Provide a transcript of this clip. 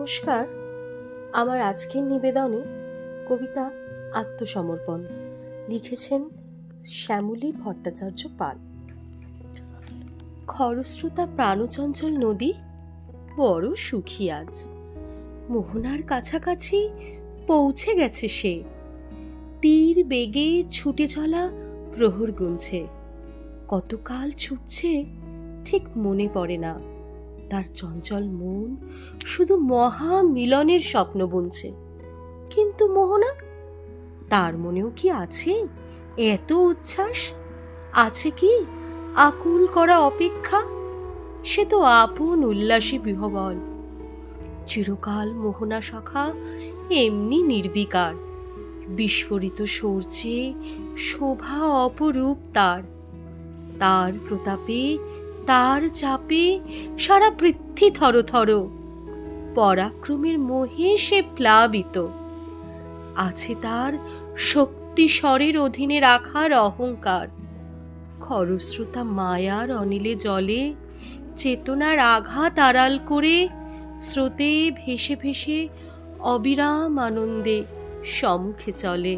নমস্কার। আমার আজকের নিবেদনে কবিতা আত্মসমর্পণ লিখেছেন শ্যামলী ভট্টাচার্য পাল। খরস্রোতা প্রাণচঞ্চল নদী বড় সুখী আজ, মোহনার কাছাকাছি পৌঁছে গেছে সে। তীর বেগে ছুটে চলা প্রহর গুনছে, কতকাল ছুটছে ঠিক মনে পড়ে না। তার চঞ্চল মন শুধু মহা মিলনের স্বপ্ন বুনছে। কিন্তু মোহনা, তার মনেও কি আছে এত উচ্ছ্বাস? আছে কি আকুল করা অপেক্ষা? সে তো আপন উল্লাসী বিহবল। চিরকাল মোহনা সখা এমনি নির্বিকার, বিস্ফোরিত সূর্যে শোভা অপরূপ তার। তার প্রতাপে তার চাপে সারা পৃথ্বী থর থর, পরাক্রমের মোহে সে প্লাবিত। আছে তার শক্তি স্বরের অধীনে রাখার অহংকার। খরস্রোতা মায়ার অনিলে জলে চেতনার আঘাত আড়াল করে স্রোতে ভেসে ভেসে অবিরাম আনন্দে সম্মুখে চলে।